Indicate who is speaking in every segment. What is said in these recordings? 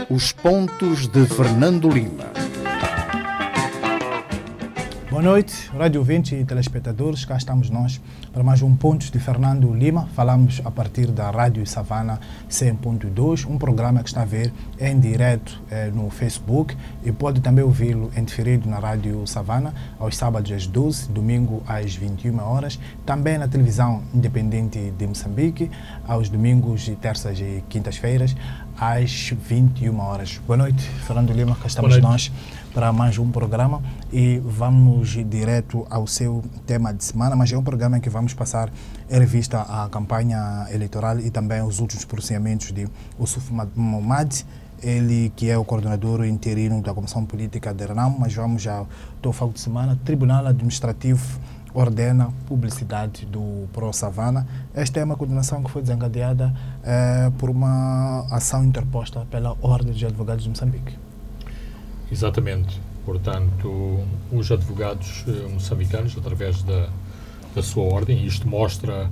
Speaker 1: Os pontos de Fernando Lima.
Speaker 2: Boa noite, rádio ouvintes e telespectadores. Cá estamos nós para mais um Pontos de Fernando Lima. Falamos a partir da Rádio Savana 100.2, um programa que está a ver em direto no Facebook e pode também ouvi-lo em diferido na Rádio Savana aos sábados às 12, domingo às 21 horas. Também na televisão independente de Moçambique, aos domingos e terças e quintas-feiras às 21 horas. Boa noite, Fernando Lima. Cá estamos nós para mais um programa e vamos direto ao seu tema de semana, mas é um programa em que vamos passar em revista a campanha eleitoral e também os últimos procedimentos de Ousuf Momad, ele que é o coordenador interino da Comissão Política da RENAM, mas vamos ao foco de semana. Tribunal Administrativo ordena publicidade do Pro Savana. Esta é uma condenação que foi desencadeada por uma ação interposta pela Ordem dos Advogados de Moçambique.
Speaker 3: Exatamente. Portanto, os advogados moçambicanos, através da sua ordem, e isto mostra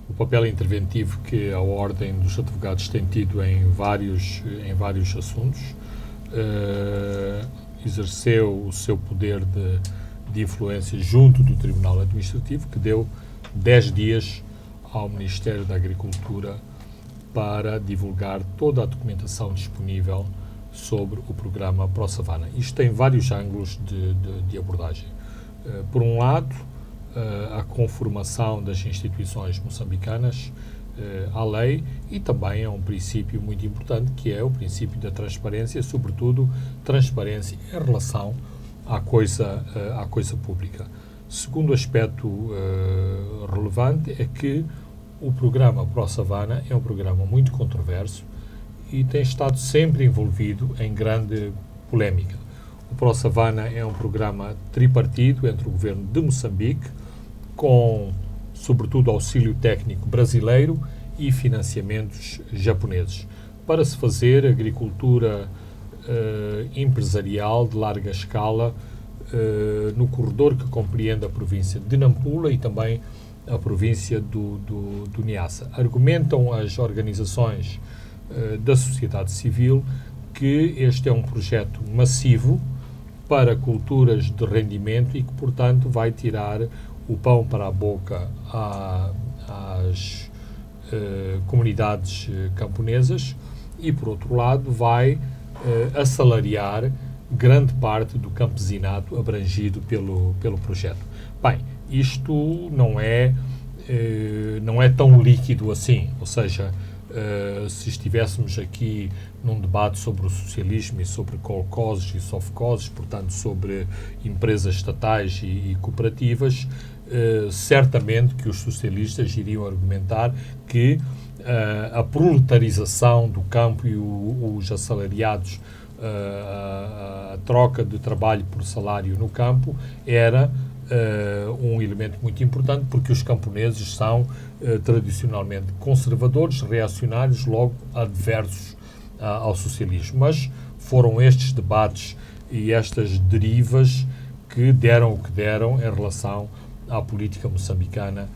Speaker 3: o papel interventivo que a Ordem dos Advogados tem tido em vários assuntos, exerceu o seu poder de influência junto do Tribunal Administrativo, que deu 10 dias ao Ministério da Agricultura para divulgar toda a documentação disponível sobre o programa Pro Savana. Isto tem vários ângulos de abordagem. Por um lado, a conformação das instituições moçambicanas à lei, e também é um princípio muito importante, que é o princípio da transparência, sobretudo transparência em relação à coisa pública. Segundo aspecto relevante é que o programa Pro Savana é um programa muito controverso e tem estado sempre envolvido em grande polémica. O Pro Savana é um programa tripartido entre o governo de Moçambique, com, sobretudo, auxílio técnico brasileiro e financiamentos japoneses, para se fazer agricultura empresarial de larga escala no corredor que compreende a província de Nampula e também a província do Niassa. Argumentam as organizações da sociedade civil que este é um projeto massivo para culturas de rendimento e que, portanto, vai tirar o pão para a boca às comunidades camponesas e, por outro lado, vai assalariar grande parte do campesinato abrangido pelo projeto. Bem, isto não é tão líquido assim, ou seja, se estivéssemos aqui num debate sobre o socialismo e sobre colcoses e sofcoses, portanto sobre empresas estatais e cooperativas, certamente que os socialistas iriam argumentar que a proletarização do campo e os assalariados, a troca de trabalho por salário no campo era um elemento muito importante, porque os camponeses são tradicionalmente conservadores, reacionários, logo adversos ao socialismo. Mas foram estes debates e estas derivas que deram o que deram em relação à política moçambicana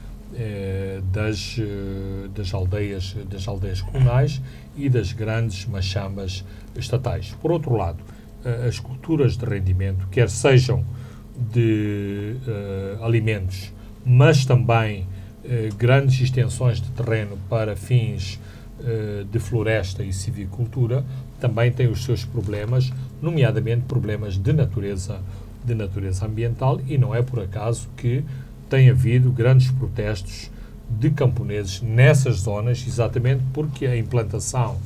Speaker 3: das aldeias comunais e das grandes machambas estatais. Por outro lado, as culturas de rendimento, quer sejam de alimentos, mas também grandes extensões de terreno para fins de floresta e silvicultura, também têm os seus problemas, nomeadamente problemas de natureza ambiental, e não é por acaso que tem havido grandes protestos de camponeses nessas zonas, exatamente porque a implantação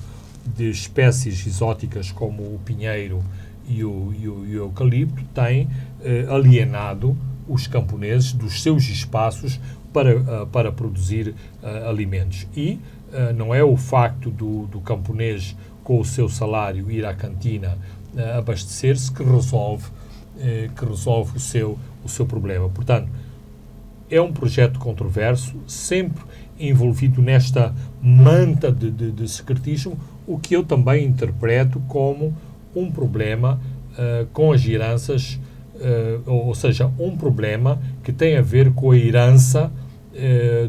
Speaker 3: de espécies exóticas como o pinheiro e o eucalipto tem alienado os camponeses dos seus espaços para produzir alimentos. E não é o facto do camponês com o seu salário ir à cantina abastecer-se que resolve o seu problema. Portanto, é um projeto controverso, sempre envolvido nesta manta de secretismo, o que eu também interpreto como um problema com as heranças, ou seja, um problema que tem a ver com a herança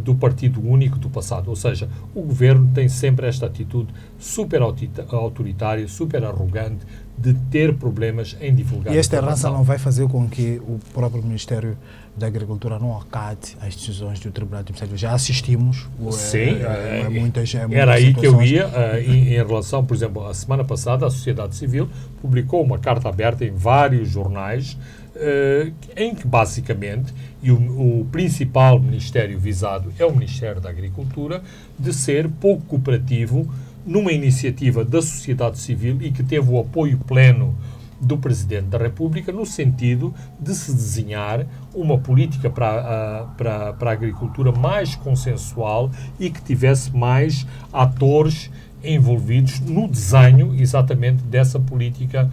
Speaker 3: do partido único do passado. Ou seja, o governo tem sempre esta atitude super autoritária, super arrogante, de ter problemas em divulgar.
Speaker 2: E esta herança não vai fazer com que o próprio Ministério da Agricultura não acate as decisões do Tribunal Administrativo. Já assistimos.
Speaker 3: Sim,
Speaker 2: muitas
Speaker 3: era aí que eu
Speaker 2: situações.
Speaker 3: ia, em relação, por exemplo, a semana passada, a sociedade civil publicou uma carta aberta em vários jornais, em que basicamente, e o principal ministério visado é o Ministério da Agricultura, de ser pouco cooperativo numa iniciativa da sociedade civil e que teve o apoio pleno do Presidente da República no sentido de se desenhar uma política para a agricultura mais consensual e que tivesse mais atores envolvidos no desenho exatamente dessa política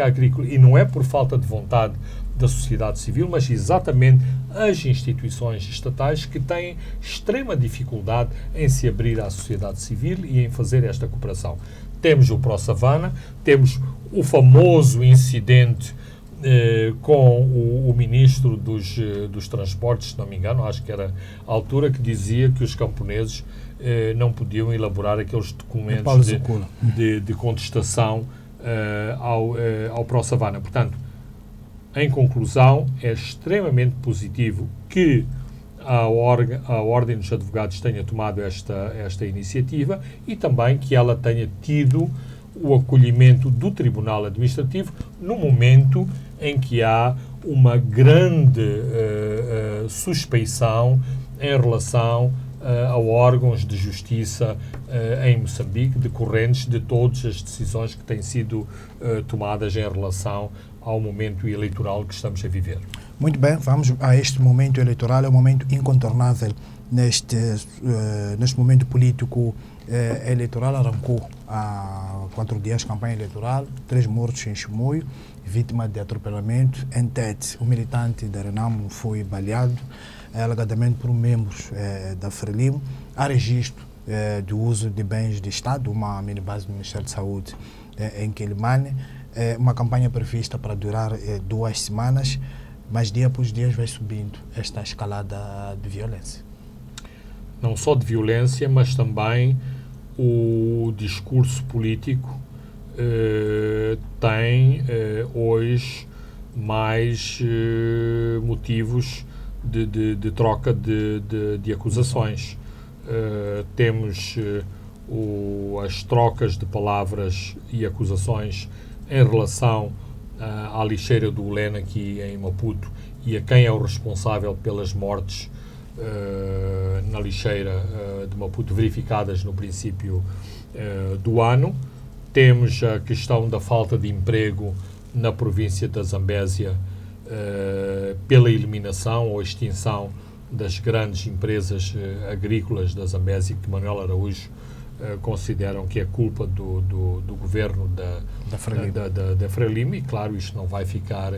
Speaker 3: agrícola. E não é por falta de vontade da sociedade civil, mas exatamente as instituições estatais que têm extrema dificuldade em se abrir à sociedade civil e em fazer esta cooperação. Temos o ProSavana, temos o famoso incidente com o ministro dos transportes, se não me engano, acho que era a altura, que dizia que os camponeses não podiam elaborar aqueles documentos de contestação ao ProSavana. Portanto, em conclusão, é extremamente positivo que a Ordem dos Advogados tenha tomado esta iniciativa e também que ela tenha tido o acolhimento do Tribunal Administrativo no momento em que há uma grande suspeição em relação a órgãos de justiça em Moçambique, decorrentes de todas as decisões que têm sido tomadas em relação ao momento eleitoral que estamos a viver.
Speaker 2: Muito bem, vamos a este momento eleitoral, é um momento incontornável neste momento político eleitoral. Arrancou há 4 dias campanha eleitoral, 3 mortos em Chimoio, vítima de atropelamento. Em Tete, o militante da Renamo foi baleado, alegadamente por membros da Frelimo. Há registro do uso de bens de Estado, uma minibase do Ministério de Saúde em Quelimane. Uma campanha prevista para durar 2 semanas, mas dia após dia vai subindo esta escalada de violência.
Speaker 3: Não só de violência, mas também o discurso político tem hoje mais motivos de troca de acusações. Temos as trocas de palavras e acusações em relação à lixeira do Ulena aqui em Maputo e a quem é o responsável pelas mortes na lixeira de Maputo verificadas no princípio do ano. Temos a questão da falta de emprego na província da Zambésia pela eliminação ou extinção das grandes empresas agrícolas da Zambésia, que Manuel Araújo consideram que é culpa do governo da Frelimo, e claro, isto não vai ficar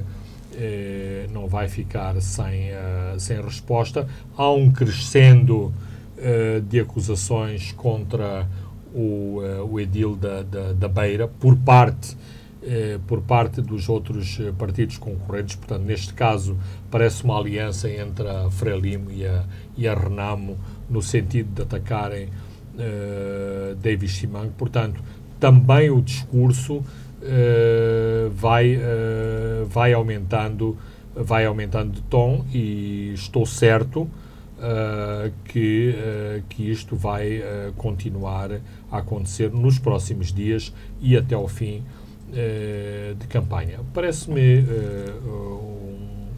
Speaker 3: sem resposta. Há um crescendo de acusações contra o edil da Beira por parte dos outros partidos concorrentes. Portanto, neste caso, parece uma aliança entre a Frelimo e a Renamo no sentido de atacarem David Chimang. Portanto, também o discurso vai aumentando de tom, e estou certo que isto vai continuar a acontecer nos próximos dias e até ao fim de campanha. Parece-me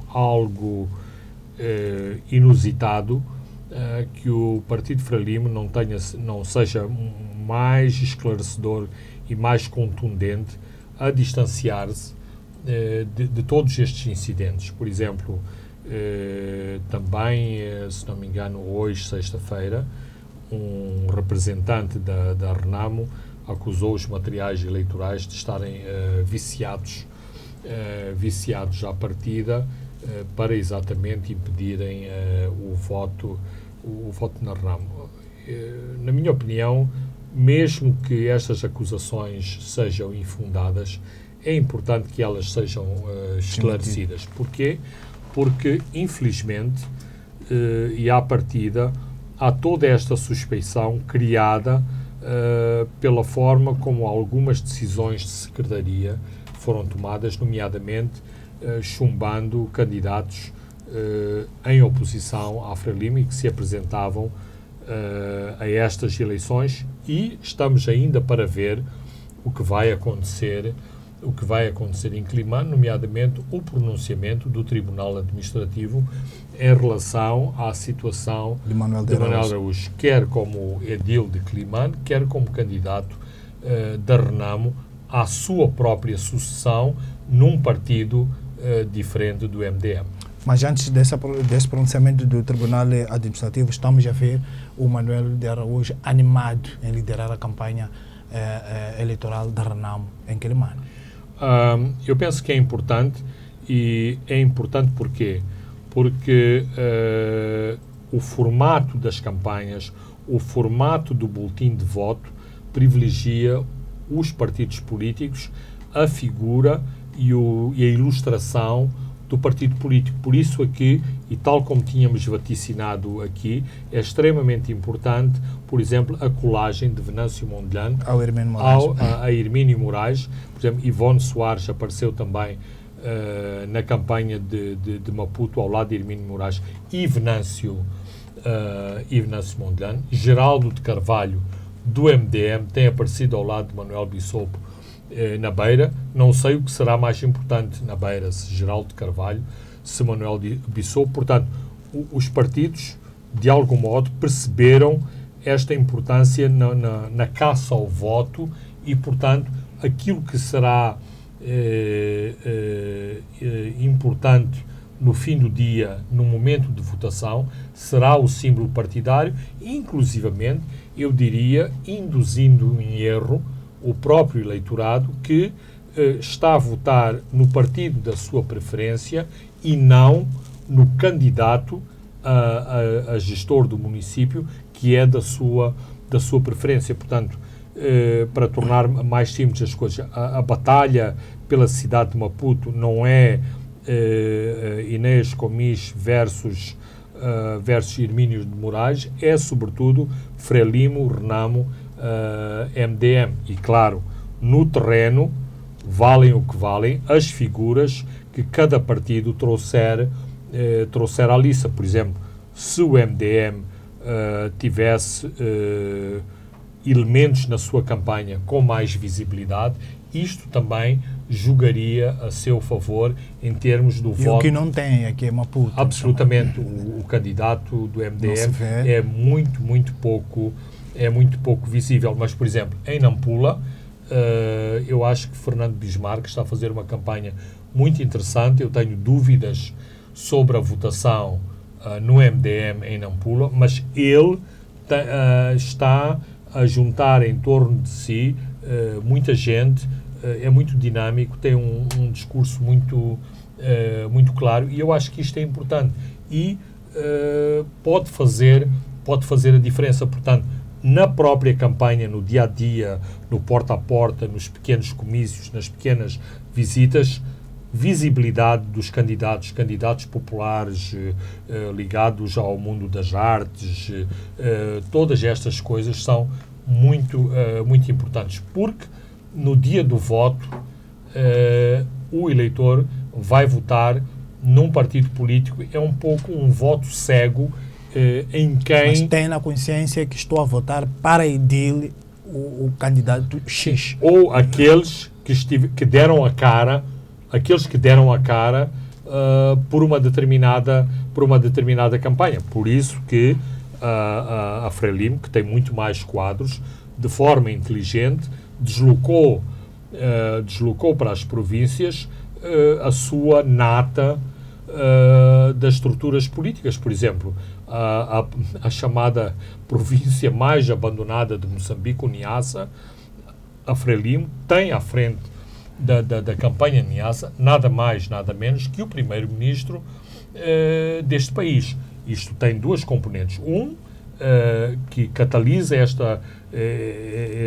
Speaker 3: algo inusitado que o Partido Frelimo não seja mais esclarecedor e mais contundente a distanciar-se de todos estes incidentes. Por exemplo, também, se não me engano, hoje, sexta-feira, um representante da Renamo acusou os materiais eleitorais de estarem viciados à partida, para exatamente impedirem o voto na Renamo. Na minha opinião, mesmo que estas acusações sejam infundadas, é importante que elas sejam esclarecidas. Porquê? Porque, infelizmente, e à partida há toda esta suspeição criada pela forma como algumas decisões de secretaria foram tomadas, nomeadamente chumbando candidatos em oposição à Frelimo e que se apresentavam a estas eleições, e estamos ainda para ver o que vai acontecer em Climane, nomeadamente o pronunciamento do Tribunal Administrativo em relação à situação
Speaker 2: de Manuel
Speaker 3: Araújo, quer como edil de Climane, quer como candidato da Renamo à sua própria sucessão num partido diferente do MDM.
Speaker 2: Mas antes desse pronunciamento do Tribunal Administrativo, estamos a ver o Manuel de Araújo animado em liderar a campanha eleitoral da Renamo em Climane.
Speaker 3: Eu penso que é importante, e é importante porquê? Porque o formato das campanhas, o formato do boletim de voto privilegia os partidos políticos, a figura e a ilustração do partido político. Por isso aqui, e tal como tínhamos vaticinado aqui, é extremamente importante, por exemplo, a colagem de Venâncio Mondlane a Hermínio Moraes. Por exemplo, Ivone Soares apareceu também na campanha de Maputo, ao lado de Hermínio Moraes e Venâncio Mondlane. Geraldo de Carvalho, do MDM, tem aparecido ao lado de Manuel Bissopo na Beira. Não sei o que será mais importante na Beira, se Geraldo de Carvalho, se Manuel Bissopo. Portanto, os partidos, de algum modo, perceberam esta importância na caça ao voto e, portanto, aquilo que será importante no fim do dia, no momento de votação, será o símbolo partidário, inclusivamente, eu diria, induzindo em erro o próprio eleitorado que está a votar no partido da sua preferência e não no candidato a gestor do município que é da sua preferência. Portanto, para tornar mais simples as coisas, a batalha pela cidade de Maputo não é Inês Comis versus Hermínio de Moraes, é sobretudo Frelimo, Renamo, MDM. E claro, no terreno valem o que valem as figuras que cada partido trouxer à lista. Por exemplo, se o MDM tivesse elementos na sua campanha com mais visibilidade, isto também jogaria a seu favor em termos do voto.
Speaker 2: E o que não tem aqui é Maputo.
Speaker 3: Absolutamente. O candidato do MDM é muito pouco visível. Mas, por exemplo, em Nampula, eu acho que Fernando Bismarck está a fazer uma campanha muito interessante. Eu tenho dúvidas sobre a votação no MDM em Nampula, mas ele está a juntar em torno de si muita gente, é muito dinâmico, tem um discurso muito claro, e eu acho que isto é importante e pode fazer a diferença. Portanto, na própria campanha, no dia-a-dia, no porta-a-porta, nos pequenos comícios, nas pequenas visitas, visibilidade dos candidatos populares ligados ao mundo das artes, todas estas coisas são muito importantes, porque no dia do voto o eleitor vai votar num partido político, é um pouco um voto cego em quem...
Speaker 2: Mas tem na consciência que estou a votar para edil o candidato X.
Speaker 3: Ou aqueles que deram a cara por uma determinada campanha. Por isso que a Frelimo, que tem muito mais quadros, de forma inteligente, deslocou para as províncias a sua nata das estruturas políticas. Por exemplo, a chamada província mais abandonada de Moçambique, o Niassa, a Frelimo tem à frente da campanha Niassa nada mais, nada menos que o primeiro-ministro deste país. Isto tem duas componentes. Que catalisa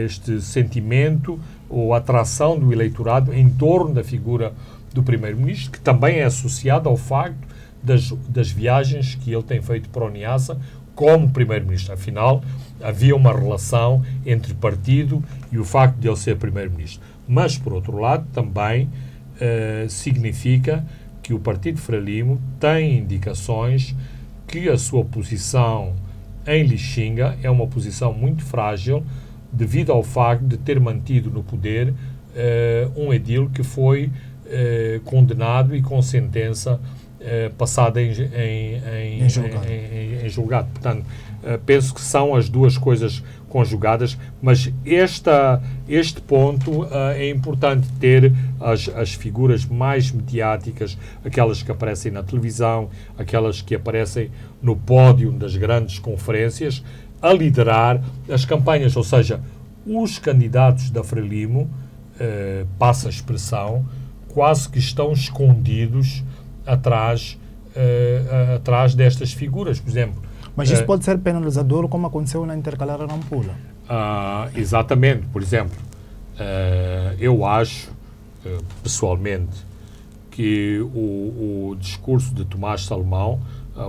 Speaker 3: este sentimento ou atração do eleitorado em torno da figura do primeiro-ministro, que também é associado ao facto das viagens que ele tem feito para o Niassa como primeiro-ministro. Afinal, havia uma relação entre partido e o facto de ele ser primeiro-ministro. Mas, por outro lado, também significa que o Partido Frelimo tem indicações que a sua posição em Lixinga é uma posição muito frágil devido ao facto de ter mantido no poder um edil que foi condenado e com sentença passada em julgado. Portanto, penso que são as duas coisas conjugadas, mas este ponto é importante ter as figuras mais mediáticas, aquelas que aparecem na televisão, aquelas que aparecem no pódio das grandes conferências, a liderar as campanhas, ou seja, os candidatos da Frelimo, passa a expressão, quase que estão escondidos atrás destas figuras, por exemplo.
Speaker 2: Mas isso pode ser penalizador, como aconteceu na Intercalar Nampula.
Speaker 3: Exatamente. Por exemplo, eu acho, pessoalmente, que o discurso de Tomás Salomão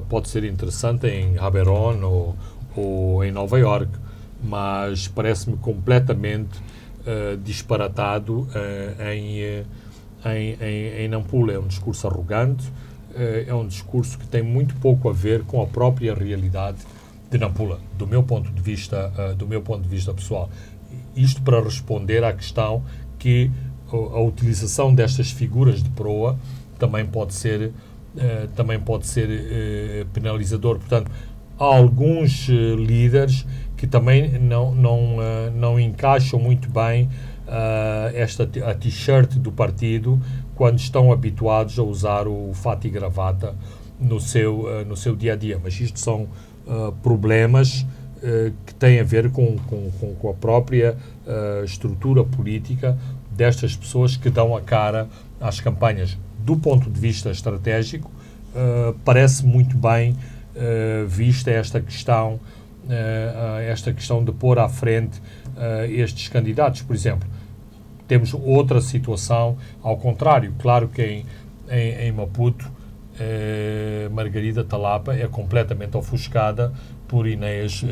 Speaker 3: pode ser interessante em Haberon ou em Nova Iorque, mas parece-me completamente disparatado em Nampula. É um discurso arrogante, é um discurso que tem muito pouco a ver com a própria realidade de Nampula, do meu ponto de vista pessoal. Isto para responder à questão que a utilização destas figuras de proa também pode ser penalizador. Portanto, há alguns líderes que também não encaixam muito bem a t-shirt do partido quando estão habituados a usar o fato e gravata no seu dia-a-dia. Mas isto são problemas que têm a ver com a própria estrutura política destas pessoas que dão a cara às campanhas. Do ponto de vista estratégico, parece muito bem vista esta questão de pôr à frente estes candidatos. Por exemplo, temos outra situação ao contrário. Claro que em Maputo, Margarida Talapa é completamente ofuscada por Inês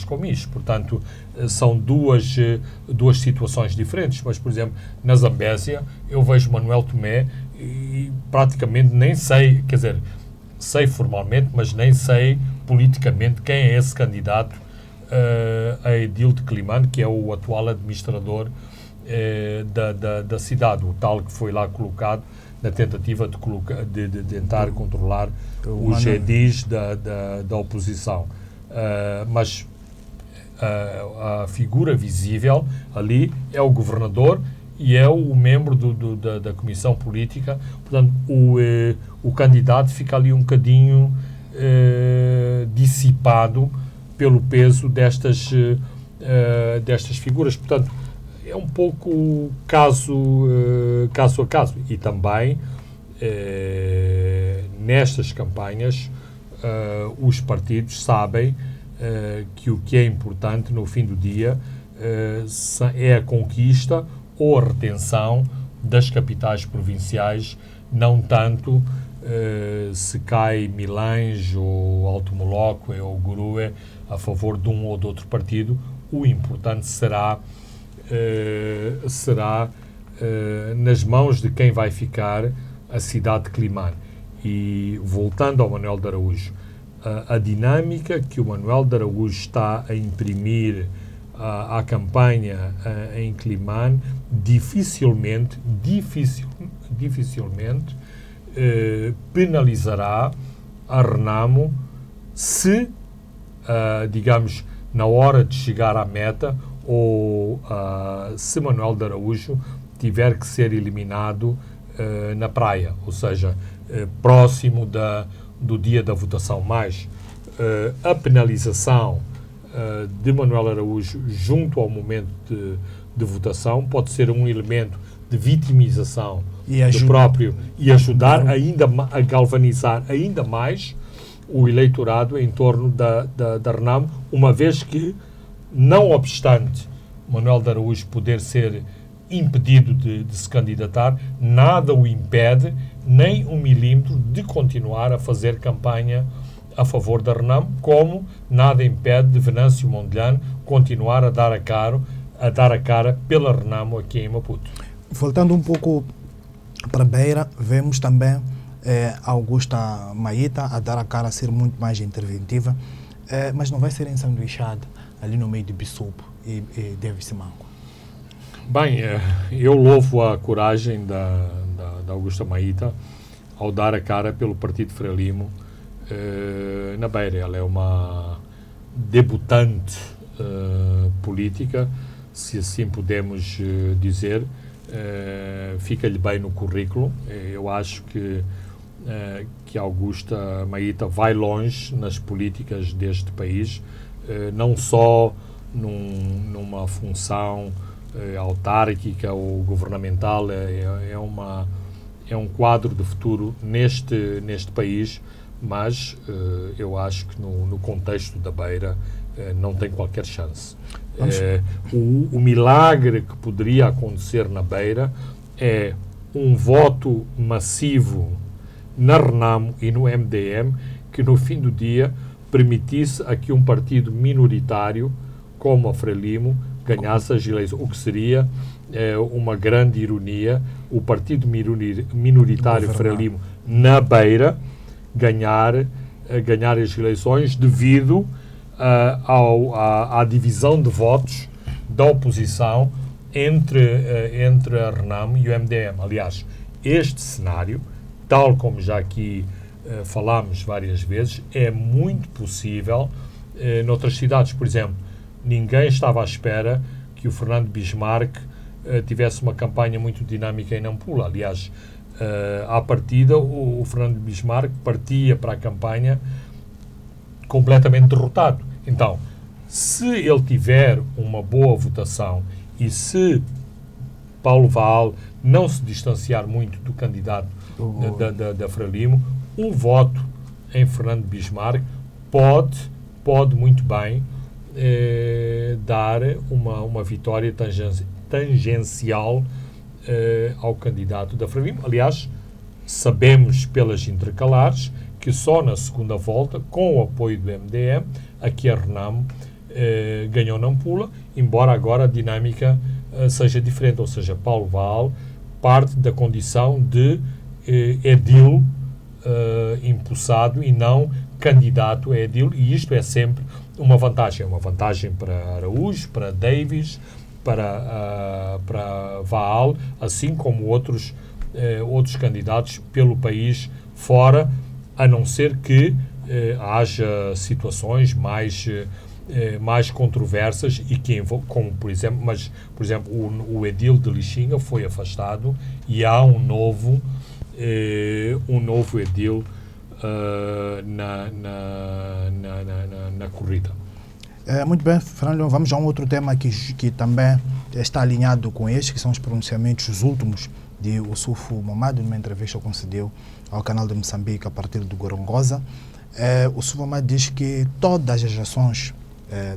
Speaker 3: Comis. Portanto, são duas situações diferentes. Mas, por exemplo, na Zambésia, eu vejo Manuel Tomé e praticamente nem sei, quer dizer, sei formalmente, mas nem sei politicamente quem é esse candidato a edil de Quelimane, que é o atual administrador da cidade, o tal que foi lá colocado na tentativa de tentar controlar os edis da oposição. Mas a figura visível ali é o governador e é o membro da comissão política. Portanto, o candidato fica ali um bocadinho dissipado pelo peso destas figuras. Portanto, é um pouco caso a caso. E também, nestas campanhas, os partidos sabem que o que é importante no fim do dia é a conquista ou a retenção das capitais provinciais, não tanto se cai Milange ou Alto Moloco ou Gurue a favor de um ou de outro partido. O importante será nas mãos de quem vai ficar a cidade de Quelimane. E voltando ao Manuel de Araújo, a dinâmica que o Manuel de Araújo está a imprimir à campanha em Quelimane dificilmente penalizará a Renamo se, digamos, na hora de chegar à meta, ou se Manuel de Araújo tiver que ser eliminado na praia, ou seja, próximo do dia da votação. Mas a penalização de Manuel Araújo junto ao momento de votação pode ser um elemento de vitimização do próprio e ajudar ainda a galvanizar ainda mais o eleitorado em torno da Renamo, uma vez que, não obstante Manuel de Araújo poder ser impedido de se candidatar, nada o impede nem 1 milímetro de continuar a fazer campanha a favor da Renamo, como nada impede de Venâncio Mondlane continuar a dar a cara pela Renamo aqui em Maputo.
Speaker 2: Voltando um pouco para Beira, vemos também Augusta Maíta a dar a cara, a ser muito mais interventiva, mas não vai ser ensanduichada ali no meio de Bissopo e Davis Simango.
Speaker 3: Bem, eu louvo a coragem da Augusta Maíta ao dar a cara pelo Partido Frelimo na Beira. Ela é uma debutante política, se assim podemos dizer. Fica-lhe bem no currículo. Eu acho que a Augusta Maíta vai longe nas políticas deste país, não só numa função autárquica ou governamental. É um quadro de futuro neste país, mas eu acho que no contexto da Beira não tem qualquer chance. O milagre que poderia acontecer na Beira é um voto massivo na Renamo e no MDM que no fim do dia permitisse a que um partido minoritário como a Frelimo ganhasse as eleições, o que seria uma grande ironia, o partido minoritário Frelimo na Beira ganhar as eleições devido à divisão de votos da oposição entre a Renamo e o MDM. Aliás, este cenário, tal como já aqui falámos várias vezes, é muito possível noutras cidades. Por exemplo, ninguém estava à espera que o Fernando Bismarck tivesse uma campanha muito dinâmica em Nampula. Aliás, à partida, o Fernando Bismarck partia para a campanha completamente derrotado. Então, se ele tiver uma boa votação e se Paulo Vaal não se distanciar muito do candidato da Frelimo, um voto em Fernando Bismarck pode muito bem dar uma vitória tangencial ao candidato da Frelimo. Aliás, sabemos pelas intercalares que só na segunda volta, com o apoio do MDM, aqui a Renamo ganhou Nampula, embora agora a dinâmica seja diferente, ou seja, Paulo Vaal parte da condição de edil impulsado e não candidato a edil, e isto é sempre uma vantagem para Araújo, para Davis, para Vaal, assim como outros candidatos pelo país fora, a não ser que haja situações mais controversas e que como por exemplo, o edil de Lixinga foi afastado e há um novo edil na corrida.
Speaker 2: Muito bem, Fernando, vamos a um outro tema que também está alinhado com este, que são os pronunciamentos últimos de Ossufo Momad, numa entrevista que concedeu ao canal de Moçambique a partir do Gorongosa. Ossufo Momad diz que todas as ações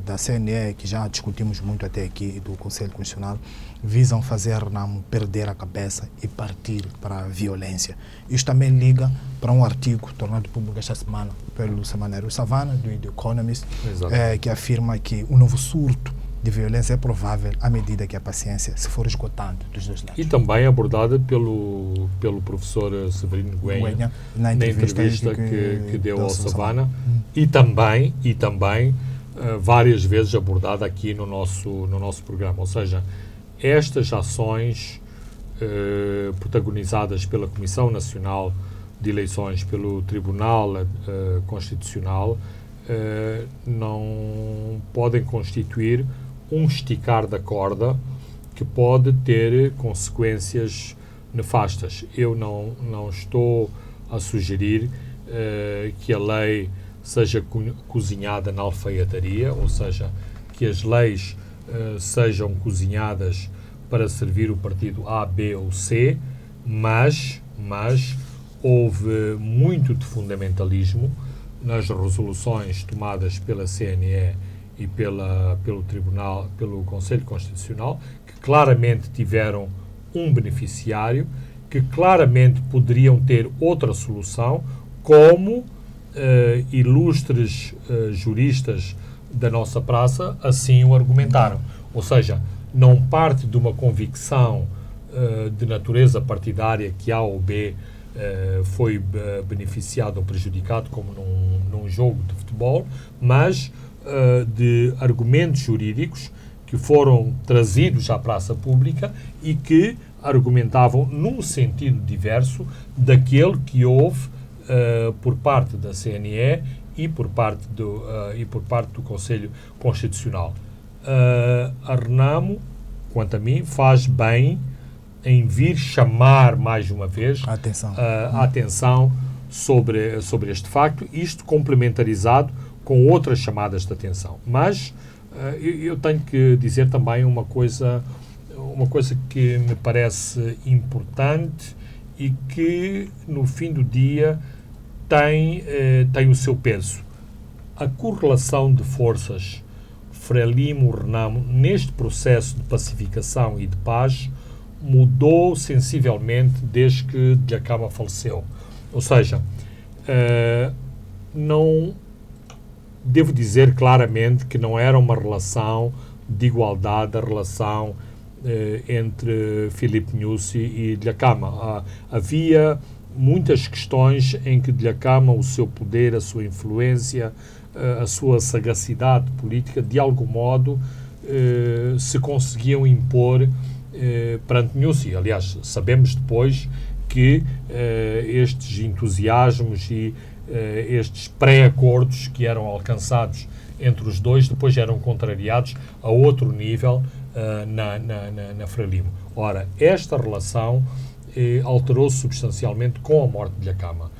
Speaker 2: da CNE, que já discutimos muito até aqui, e do Conselho Constitucional, visam fazer a Renamo perder a cabeça e partir para a violência. Isto também liga para um artigo tornado público esta semana pelo semanário Savana, do The Economist, que afirma que o novo surto de violência é provável à medida que a paciência se for esgotando dos dois lados.
Speaker 3: E também abordada pelo professor Severino Guenha na entrevista que deu ao Savana, e também várias vezes abordada aqui no nosso programa. Ou seja, estas ações protagonizadas pela Comissão Nacional de Eleições, pelo Tribunal Constitucional, não podem constituir um esticar da corda que pode ter consequências nefastas. Eu não estou a sugerir que a lei seja cozinhada na alfaiataria, ou seja, que as leis sejam cozinhadas para servir o partido A, B ou C, mas houve muito de fundamentalismo nas resoluções tomadas pela CNE e pelo Tribunal, pelo Conselho Constitucional, que claramente tiveram um beneficiário que claramente poderiam ter outra solução, como ilustres juristas da nossa praça assim o argumentaram. Ou seja, não parte de uma convicção de natureza partidária que A ou B foi beneficiado ou prejudicado, como num jogo de futebol, mas de argumentos jurídicos que foram trazidos à praça pública e que argumentavam num sentido diverso daquele que houve por parte da CNE e por parte do Conselho Constitucional. A Renamo, quanto a mim, faz bem em vir chamar mais uma vez a atenção sobre este facto, isto complementarizado com outras chamadas de atenção. Mas eu tenho que dizer também uma coisa que me parece importante e que, no fim do dia, tem o seu peso. A correlação de forças Frelimo-Renamo neste processo de pacificação e de paz mudou sensivelmente desde que Dhlakama faleceu. Ou seja, não devo dizer claramente que não era uma relação de igualdade, a relação entre Filipe Nyusi e Dhlakama. Havia muitas questões em que Dhlakama, o seu poder, a sua influência, a sua sagacidade política, de algum modo, se conseguiam impor perante Nyusi. Aliás, sabemos depois que estes entusiasmos e estes pré-acordos que eram alcançados entre os dois depois eram contrariados a outro nível na Frelimo. Ora, esta relação alterou-se substancialmente com a morte de Dhlakama.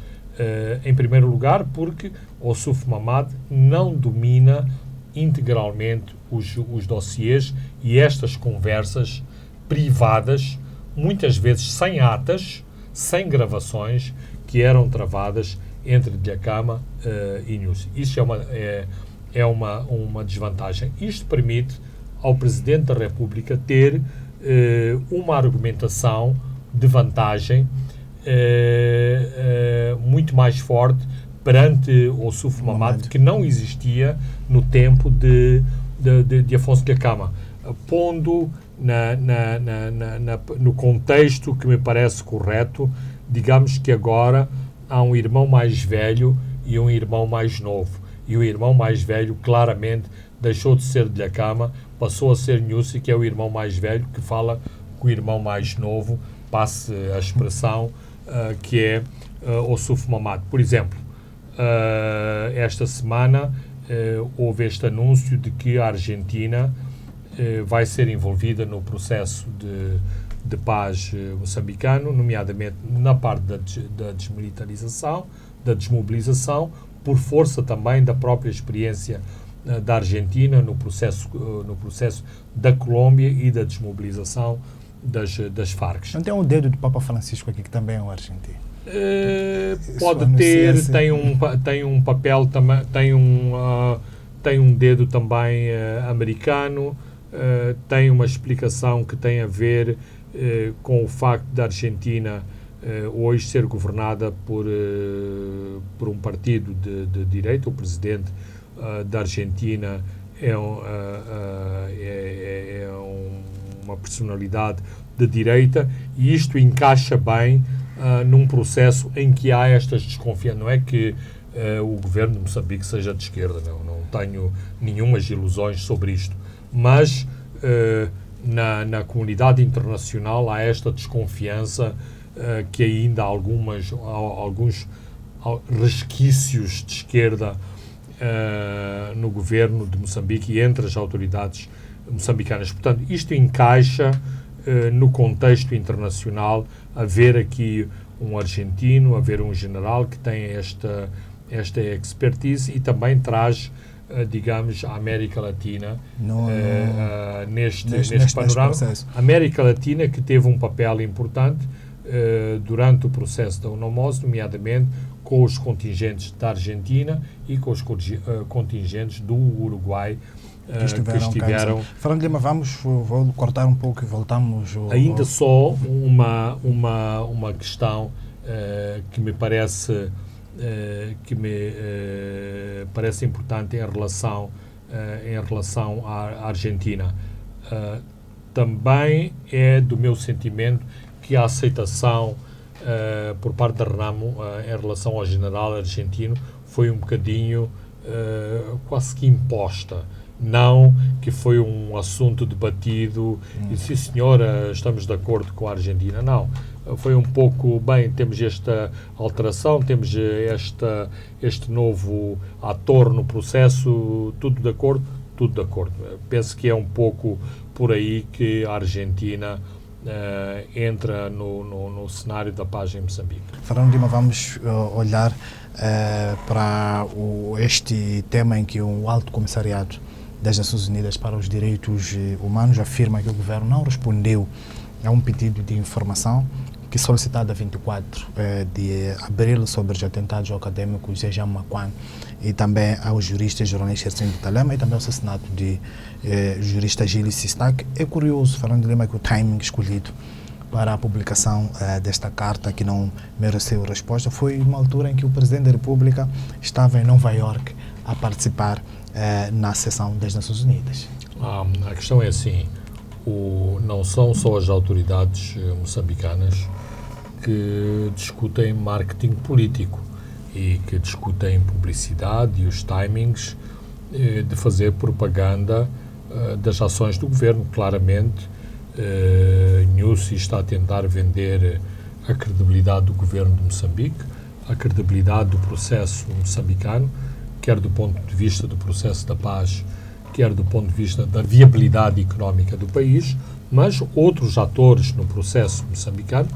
Speaker 3: Em primeiro lugar, porque Ossuf Mamad não domina integralmente os dossiês e estas conversas privadas, muitas vezes sem atas, sem gravações, que eram travadas entre Dhlakama e Nyusi. Isso é uma desvantagem. Isto permite ao Presidente da República ter uma argumentação de vantagem muito mais forte perante Ossuf Mamad, que não existia no tempo de Afonso Dhlakama, pondo no contexto que me parece correto. Digamos que agora há um irmão mais velho e um irmão mais novo, e o irmão mais velho claramente deixou de ser Dhlakama, passou a ser Nyusi, que é o irmão mais velho, que fala com o irmão mais novo, passe a expressão, que é Ossuf Mamad. Por exemplo, esta semana houve este anúncio de que a Argentina vai ser envolvida no processo de paz moçambicano, nomeadamente na parte da desmilitarização, da desmobilização, por força também da própria experiência da Argentina no processo da Colômbia e da desmobilização das Farc.
Speaker 2: Não tem um dedo do Papa Francisco aqui, que também é um argentino?
Speaker 3: Pode ter, tem um papel também, tem um dedo também americano, tem uma explicação que tem a ver com o facto da Argentina hoje ser governada por um partido de direita. O presidente da Argentina é uma personalidade de direita, e isto encaixa bem num processo em que há estas desconfianças. Não é que o governo de Moçambique seja de esquerda, não tenho nenhumas ilusões sobre isto, mas na comunidade internacional há esta desconfiança que ainda há alguns resquícios de esquerda no governo de Moçambique e entre as autoridades moçambicanas. Portanto, isto encaixa no contexto internacional, haver aqui um argentino, haver um general que tem esta expertise e também traz, digamos, a América Latina neste panorama. A América Latina, que teve um papel importante durante o processo da UNOMOS, nomeadamente com os contingentes da Argentina e com os contingentes do Uruguai que estiveram.
Speaker 2: Fernando Lima, vou cortar um pouco e voltamos.
Speaker 3: Ainda só uma questão que me parece parece importante em relação à Argentina. Também é do meu sentimento que a aceitação por parte da Renamo em relação ao general argentino foi um bocadinho quase que imposta. Não que foi um assunto debatido e sim senhora, estamos de acordo com a Argentina. Não, foi um pouco, bem, temos esta alteração, temos este novo ator no processo, tudo de acordo? Tudo de acordo. Penso que é um pouco por aí que a Argentina entra no cenário da paz em Moçambique.
Speaker 2: Fernando Lima, vamos olhar para este tema em que o Alto Comissariado das Nações Unidas para os Direitos Humanos afirma que o governo não respondeu a um pedido de informação que solicitado a 24 de abril sobre os atentados ao académico Zhejiang Maquan e também ao jurista e jornalista Ercílio Talema e também ao assassinato de jurista Gilles Sistak. É curioso, Fernando Lima, que o timing escolhido para a publicação desta carta, que não mereceu resposta, foi uma altura em que o Presidente da República estava em Nova Iorque a participar na sessão das Nações Unidas.
Speaker 3: A questão é assim, não são só as autoridades moçambicanas que discutem marketing político e que discutem publicidade e os timings de fazer propaganda das ações do governo. Claramente, Nussi está a tentar vender a credibilidade do governo de Moçambique, a credibilidade do processo moçambicano, quer do ponto de vista do processo da paz, quer do ponto de vista da viabilidade económica do país, mas outros atores no processo moçambicano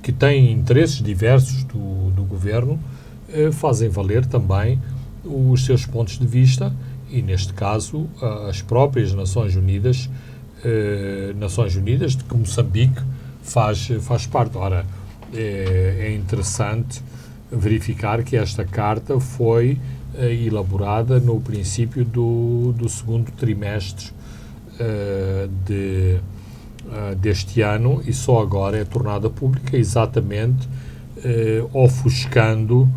Speaker 3: que têm interesses diversos do governo fazem valer também os seus pontos de vista e, neste caso, as próprias Nações Unidas de que Moçambique faz parte. Ora, é interessante verificar que esta carta foi elaborada no princípio do segundo trimestre deste ano e só agora é tornada pública, exatamente ofuscando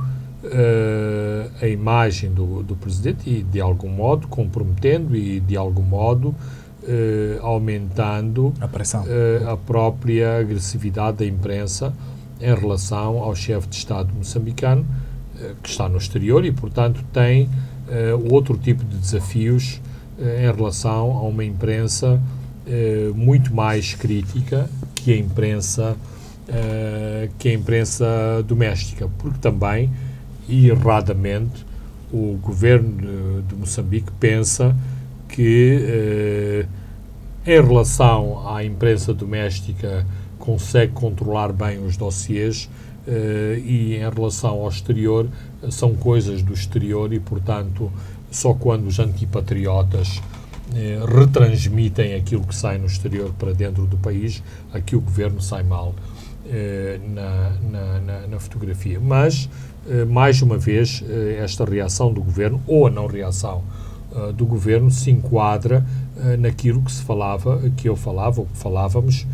Speaker 3: a imagem do Presidente e, de algum modo, comprometendo e, de algum modo, aumentando
Speaker 2: a pressão,
Speaker 3: a própria agressividade da imprensa em relação ao chefe de Estado moçambicano, que está no exterior e, portanto, tem outro tipo de desafios em relação a uma imprensa muito mais crítica que a imprensa doméstica, porque também, e erradamente, o governo de Moçambique pensa que, em relação à imprensa doméstica, consegue controlar bem os dossiês e em relação ao exterior são coisas do exterior e, portanto, só quando os antipatriotas retransmitem aquilo que sai no exterior para dentro do país, aqui o governo sai mal na fotografia. Mas, mais uma vez, esta reação do governo, ou a não reação do governo, se enquadra naquilo que eu falava, ou que falávamos,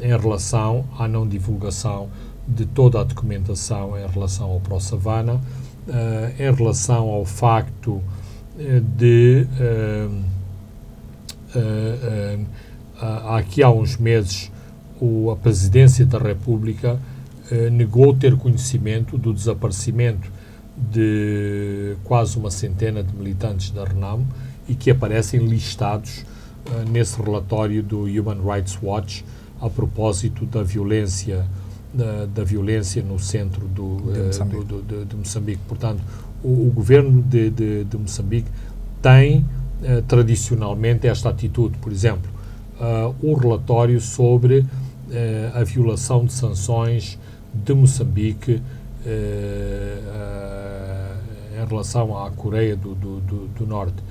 Speaker 3: em relação à não divulgação de toda a documentação em relação ao ProSavana, em relação ao facto de aqui há uns meses a Presidência da República negou ter conhecimento do desaparecimento de quase uma centena de militantes da Renamo e que aparecem listados nesse relatório do Human Rights Watch a propósito da violência no centro de Moçambique. Portanto, o governo de Moçambique tem tradicionalmente esta atitude. Por exemplo, um relatório sobre a violação de sanções de Moçambique em relação à Coreia do Norte.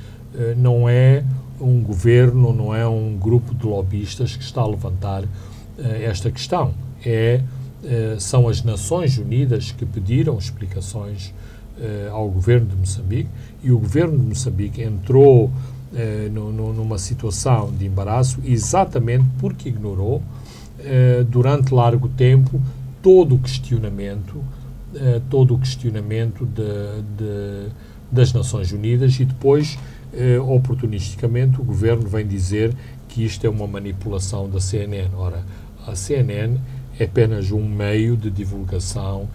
Speaker 3: Não é um governo, não é um grupo de lobistas que está a levantar esta questão. É são as Nações Unidas que pediram explicações ao governo de Moçambique, e o governo de Moçambique entrou numa situação de embaraço exatamente porque ignorou durante largo tempo todo o questionamento das Nações Unidas, e depois, oportunisticamente, o governo vem dizer que isto é uma manipulação da CNN. Ora, a CNN é apenas um meio de divulgação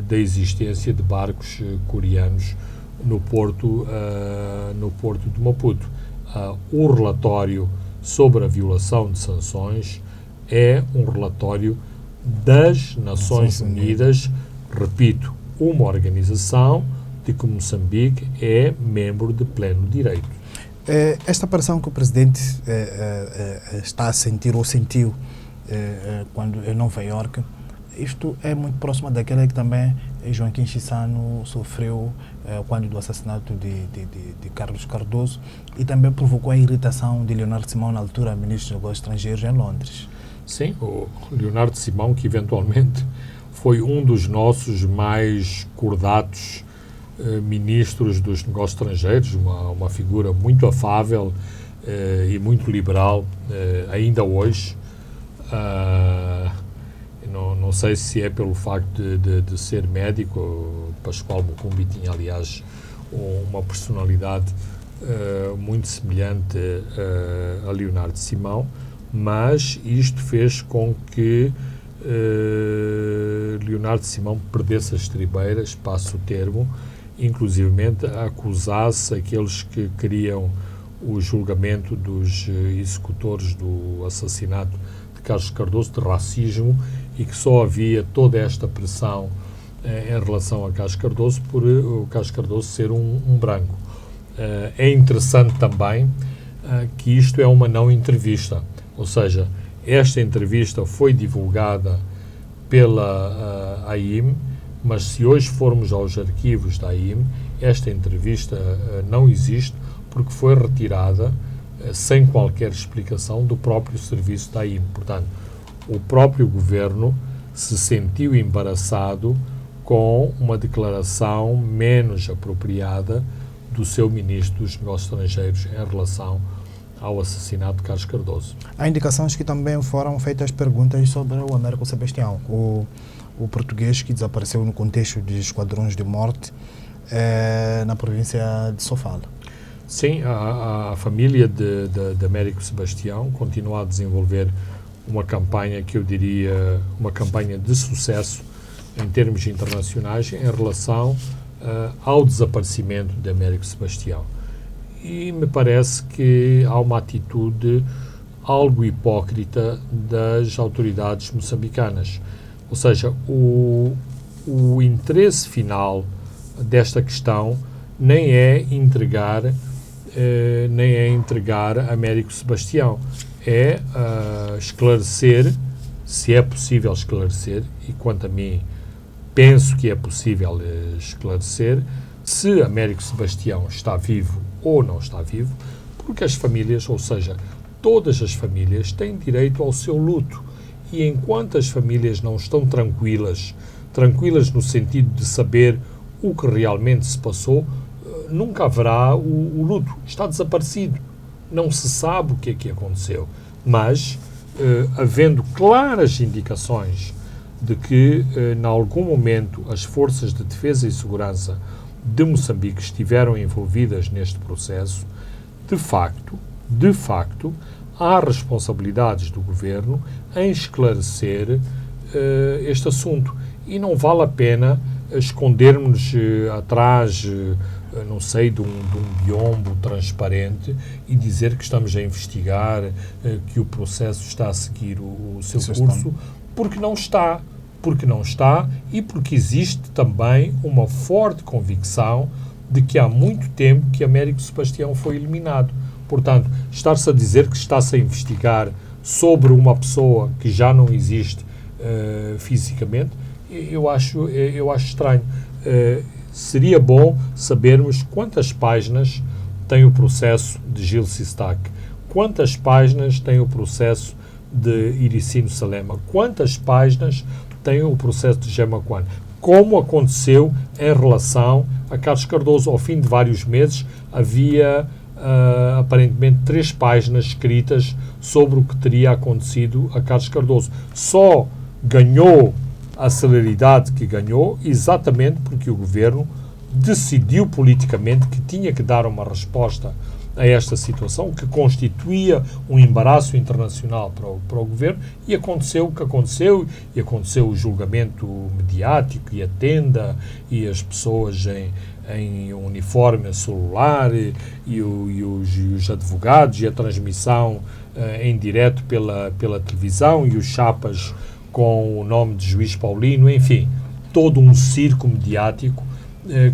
Speaker 3: da existência de barcos coreanos no porto de Maputo. O relatório sobre a violação de sanções é um relatório das Nações Unidas, repito, uma organização de que Moçambique é membro de pleno direito.
Speaker 2: Esta pressão que o presidente está a sentir ou sentiu quando em Nova Iorque, isto é muito próximo daquela que também Joaquim Chissano sofreu quando do assassinato de Carlos Cardoso, e também provocou a irritação de Leonardo Simão, na altura ministro dos Negócios Estrangeiros, em Londres.
Speaker 3: Sim, o Leonardo Simão, que eventualmente foi um dos nossos mais cordatos ministros dos Negócios Estrangeiros, uma figura muito afável e muito liberal, ainda hoje. Não sei se é pelo facto de ser médico. O Pascoal Mucumbi tinha, aliás, uma personalidade muito semelhante a Leonardo Simão, mas isto fez com que Leonardo Simão perdesse as estribeiras, passo o termo, inclusivamente acusasse aqueles que queriam o julgamento dos executores do assassinato de Carlos Cardoso de racismo, e que só havia toda esta pressão em relação a Carlos Cardoso por o Carlos Cardoso ser um branco. É interessante também que isto é uma não entrevista, ou seja, esta entrevista foi divulgada pela AIM, mas se hoje formos aos arquivos da AIM, esta entrevista não existe, porque foi retirada sem qualquer explicação do próprio serviço da AIM. Portanto, o próprio governo se sentiu embaraçado com uma declaração menos apropriada do seu ministro dos Negócios Estrangeiros em relação ao assassinato de Carlos Cardoso.
Speaker 2: Há indicações que também foram feitas perguntas sobre o Américo Sebastião, o português que desapareceu no contexto de esquadrões de morte na província de Sofala.
Speaker 3: Sim, a família de Américo Sebastião continua a desenvolver uma campanha que eu diria uma campanha de sucesso em termos internacionais em relação ao desaparecimento de Américo Sebastião. E me parece que há uma atitude algo hipócrita das autoridades moçambicanas. Ou seja, o interesse final desta questão nem é entregar Américo Sebastião, é esclarecer, se é possível esclarecer, e quanto a mim penso que é possível esclarecer, se Américo Sebastião está vivo ou não está vivo, porque as famílias, ou seja, todas as famílias têm direito ao seu luto, e enquanto as famílias não estão tranquilas no sentido de saber o que realmente se passou, nunca haverá o luto. Está desaparecido. Não se sabe o que é que aconteceu. Mas, havendo claras indicações de que, em algum momento, as forças de defesa e segurança de Moçambique estiveram envolvidas neste processo, de facto, há responsabilidades do governo em esclarecer este assunto. E não vale a pena escondermos atrás, não sei, de um biombo transparente e dizer que estamos a investigar, que o processo está a seguir o seu curso, porque não está. E porque existe também uma forte convicção de que há muito tempo que Américo Sebastião foi eliminado. Portanto, estar-se a dizer que está-se a investigar sobre uma pessoa que já não existe fisicamente, eu acho estranho. Seria bom sabermos quantas páginas tem o processo de Gil Sistac, quantas páginas tem o processo de Iricino Salema, quantas páginas tem o processo de Gemaquan, como aconteceu em relação a Carlos Cardoso. Ao fim de vários meses, havia aparentemente 3 páginas escritas sobre o que teria acontecido a Carlos Cardoso. Só ganhou a celeridade que ganhou exatamente porque o governo decidiu politicamente que tinha que dar uma resposta a esta situação, que constituía um embaraço internacional para o governo, e aconteceu o que aconteceu, e aconteceu o julgamento mediático, e a tenda, e as pessoas em uniforme celular, e os advogados, e a transmissão em direto pela televisão, e os chapas com o nome de juiz Paulino, enfim, todo um circo mediático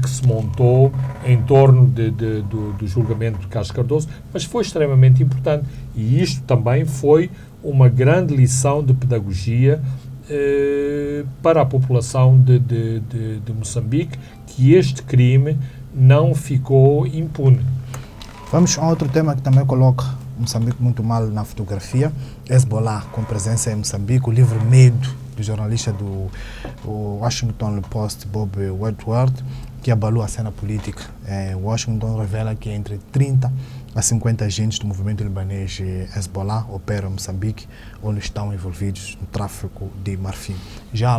Speaker 3: que se montou em torno do julgamento de Carlos Cardoso, mas foi extremamente importante, e isto também foi uma grande lição de pedagogia para a população de Moçambique, que este crime não ficou impune.
Speaker 2: Vamos a outro tema que também coloca Moçambique muito mal na fotografia. Hezbollah, com presença em Moçambique, o livro Medo, do jornalista do Washington Post, Bob Woodward, que abalou a cena política. Washington revela que entre 30 a 50 agentes do movimento libanês Hezbollah operam em Moçambique, onde estão envolvidos no tráfico de marfim. Já há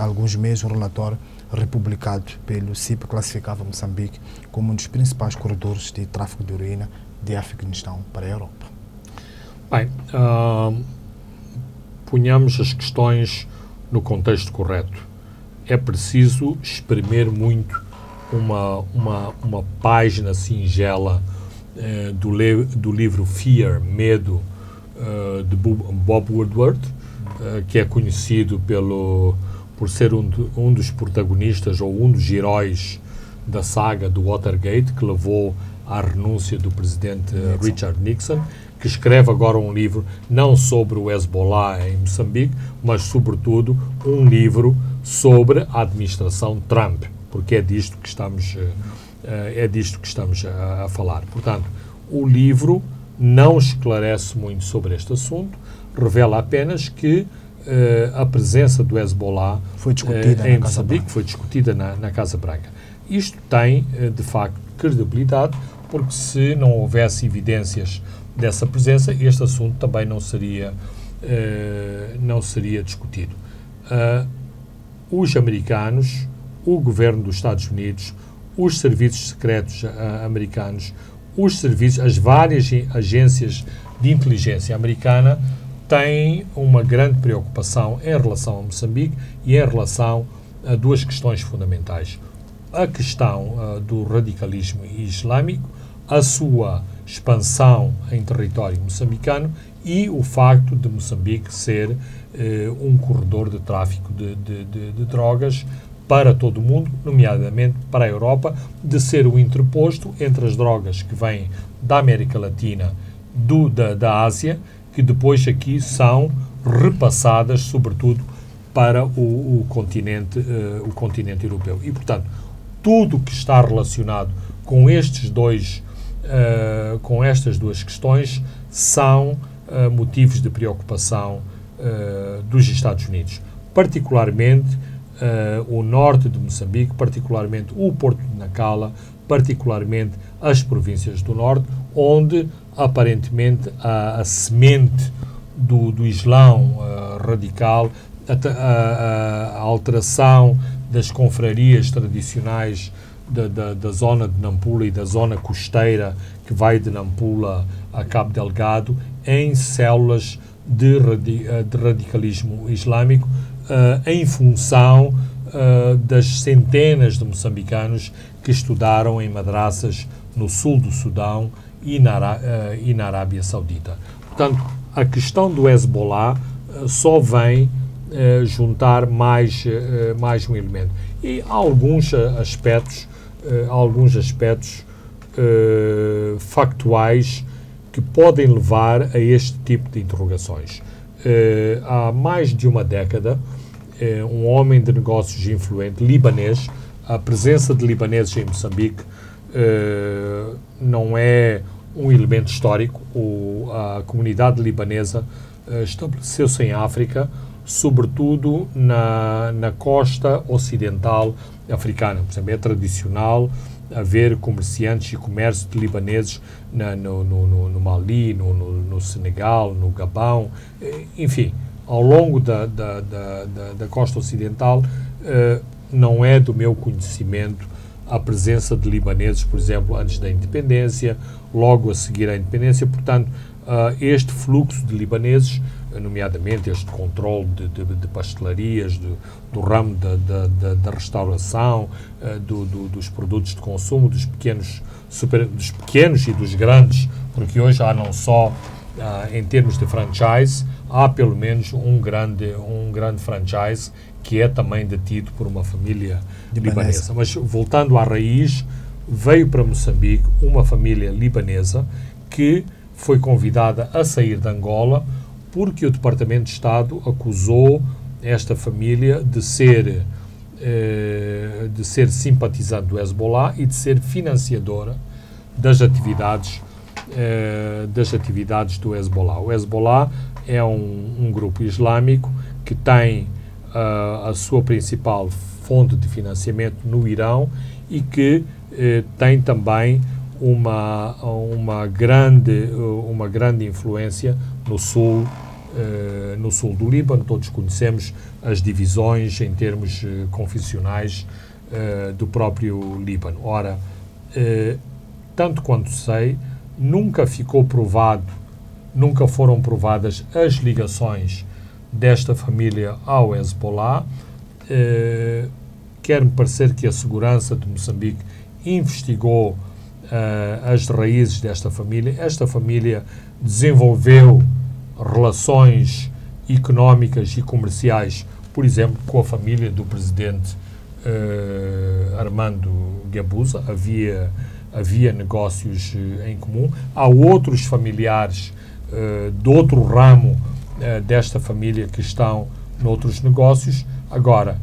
Speaker 2: alguns meses, um relatório republicado pelo CIP classificava Moçambique como um dos principais corredores de tráfico de heroína de Afeganistão para a Europa.
Speaker 3: Bem, ponhamos as questões no contexto correto. É preciso exprimir muito uma página singela do livro Fear, Medo, de Bob Woodward, que é conhecido por ser um dos protagonistas ou um dos heróis da saga do Watergate, que levou à renúncia do presidente Richard Nixon, que escreve agora um livro não sobre o Hezbollah em Moçambique, mas, sobretudo, um livro sobre a administração Trump, porque é disto que estamos a falar. Portanto, o livro não esclarece muito sobre este assunto, revela apenas que a presença do Hezbollah
Speaker 2: foi discutida
Speaker 3: em Moçambique foi discutida na Casa Branca. Isto tem, de facto, credibilidade, porque se não houvesse evidências dessa presença, este assunto também não seria discutido. Os americanos, o governo dos Estados Unidos, os serviços secretos americanos, as várias agências de inteligência americana têm uma grande preocupação em relação a Moçambique e em relação a 2 questões fundamentais. A questão do radicalismo islâmico, a sua expansão em território moçambicano e o facto de Moçambique ser um corredor de tráfico de drogas para todo o mundo, nomeadamente para a Europa, de ser o interposto entre as drogas que vêm da América Latina, da Ásia, que depois aqui são repassadas, sobretudo, para o continente europeu. E, portanto, tudo o que está relacionado com estas 2 questões são motivos de preocupação dos Estados Unidos, particularmente o norte de Moçambique, particularmente o Porto de Nacala, particularmente as províncias do norte, onde aparentemente a semente do Islão radical, a alteração das confrarias tradicionais da zona de Nampula e da zona costeira que vai de Nampula a Cabo Delgado em células de radicalismo islâmico, em função das centenas de moçambicanos que estudaram em madraças no sul do Sudão e na Arábia Saudita. Portanto, a questão do Hezbollah só vem juntar mais um elemento. E há alguns aspectos factuais que podem levar a este tipo de interrogações. Há mais de uma década, um homem de negócios influente, libanês, a presença de libaneses em Moçambique não é um elemento histórico. A comunidade libanesa estabeleceu-se em África sobretudo na costa ocidental africana. Por exemplo, é tradicional haver comerciantes e comércio de libaneses no Mali, no Senegal, no Gabão, enfim, ao longo da costa ocidental. Não é do meu conhecimento a presença de libaneses, por exemplo, antes da independência, logo a seguir à independência. Portanto, este fluxo de libaneses, nomeadamente este controle de pastelarias, do ramo da restauração, dos produtos de consumo, dos pequenos e dos grandes, porque hoje há não só, em termos de franchise, há pelo menos um grande franchise que é também detido por uma família libanesa. Mas, voltando à raiz, veio para Moçambique uma família libanesa que foi convidada a sair de Angola porque o Departamento de Estado acusou esta família de ser simpatizante do Hezbollah e de ser financiadora das atividades do Hezbollah. O Hezbollah é um grupo islâmico que tem a sua principal fonte de financiamento no Irão e que tem também uma grande influência no sul do Líbano. Todos conhecemos as divisões em termos confessionais do próprio Líbano. Ora, tanto quanto sei, nunca foram provadas as ligações desta família ao Hezbollah. Quer-me parecer que a segurança de Moçambique investigou as raízes desta família. Esta família desenvolveu relações económicas e comerciais, por exemplo, com a família do presidente Armando Guebuza. Havia negócios em comum. Há outros familiares do outro ramo desta família que estão noutros negócios. Agora,